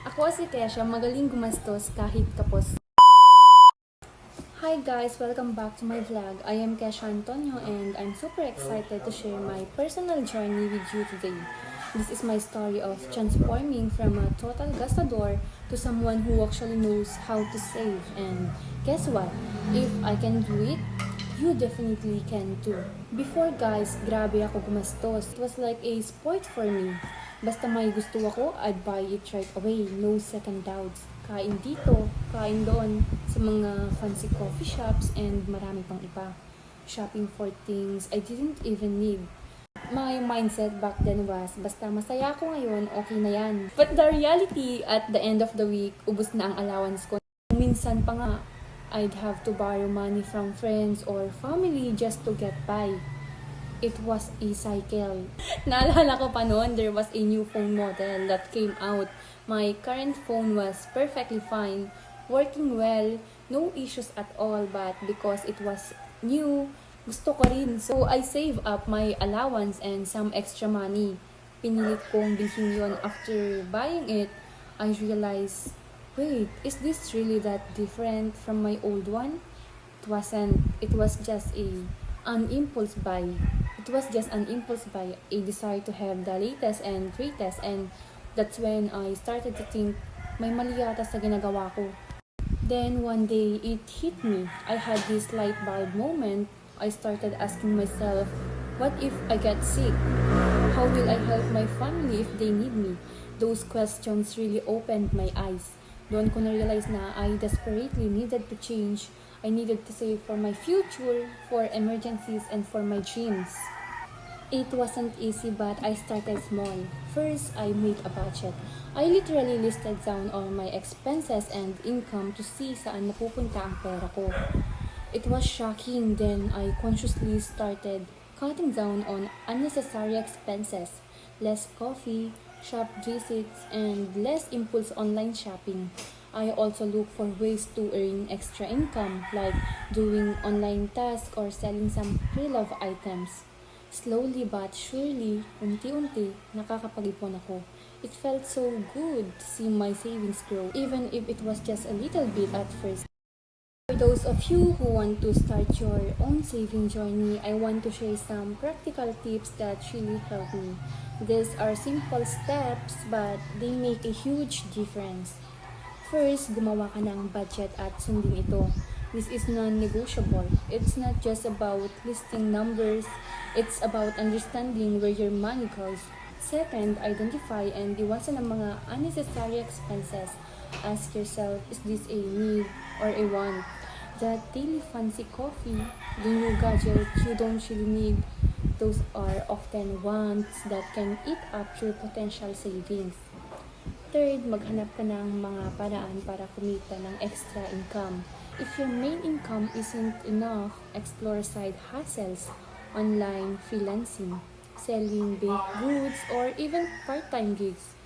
Ako si Kesha, magaling gumastos kahit kapos. Hi guys, welcome back to my vlog. I am Kesha Antonio and I'm super excited to share my personal journey with you today. This is my story of transforming from a total gastador to someone who actually knows how to save. And guess what? If I can do it, you definitely can too. Before guys, grabe ako gumastos. It was like a sport for me. Basta may gusto ako, I'd buy it right away. No second doubts. Kain dito, kain doon, sa mga fancy coffee shops, and marami pang iba. Shopping for things I didn't even need. My mindset back then was, basta masaya ako ngayon, okay na yan. But the reality, at the end of the week, ubos na ang allowance ko. Minsan pa nga, I'd have to borrow money from friends or family just to get by. It was a cycle. Naalala ko pa noon, there was a new phone model that came out. My current phone was perfectly fine, working well, no issues at all, but because it was new, gusto ko rin. So I save up my allowance and some extra money. Pinilit kong bilhin yon. After buying it, I realized, wait, is this really that different from my old one? It wasn't. It was just an impulse buy. It was just an impulse buy, a desire to have the latest and greatest, and that's when I started to think, may mali yata sa ginagawa ko. Then one day, it hit me. I had this light bulb moment. I started asking myself, what if I get sick? How will I help my family if they need me? Those questions really opened my eyes. Doon ko na-realize na I desperately needed to change. I needed to save for my future, for emergencies, and for my dreams. It wasn't easy, but I started small. First, I made a budget. I literally listed down all my expenses and income to see saan napupunta ang pera ko. It was shocking. Then I consciously started cutting down on unnecessary expenses, less coffee, shop visits, and less impulse online shopping. I also look for ways to earn extra income, like doing online tasks or selling some pre-love items. Slowly but surely, unti-unti, nakakapag-ipon ako. It felt so good to see my savings grow, even if it was just a little bit at first. For those of you who want to start your own saving journey, I want to share some practical tips that really help me. These are simple steps, but they make a huge difference. First, gumawa ka ng budget at sundin ito. This is non-negotiable. It's not just about listing numbers, it's about understanding where your money goes. Second, identify and iwasan ang mga unnecessary expenses. Ask yourself, is this a need or a want? That daily fancy coffee, the new gadget you don't really need, those are often wants that can eat up your potential savings. Third, maghanap ka ng mga paraan para kumita ng extra income. If your main income isn't enough, explore side hustles, online freelancing, selling baked goods, or even part-time gigs.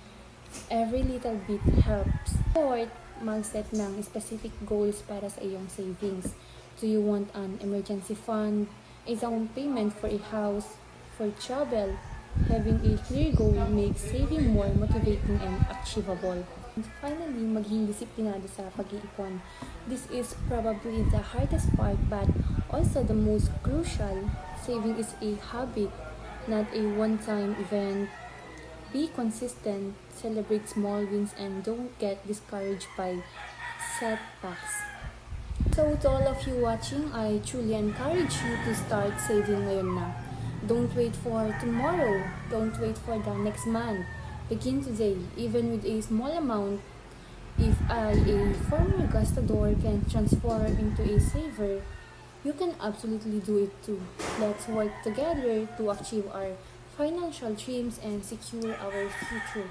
Every little bit helps. Fourth, mag-set ng specific goals para sa iyong savings. Do you want an emergency fund, a down payment for a house, for travel? Having a clear goal makes saving more motivating and achievable. And finally, maging disiplinado sa pag-iipon. This is probably the hardest part, but also the most crucial. Saving is a habit, not a one-time event. Be consistent, celebrate small wins, and don't get discouraged by setbacks. So to all of you watching, I truly encourage you to start saving ngayon na. Don't wait for tomorrow. Don't wait for the next month. Begin today, even with a small amount. If a former gastador can transform into a saver, you can absolutely do it too. Let's work together to achieve our financial dreams and secure our future.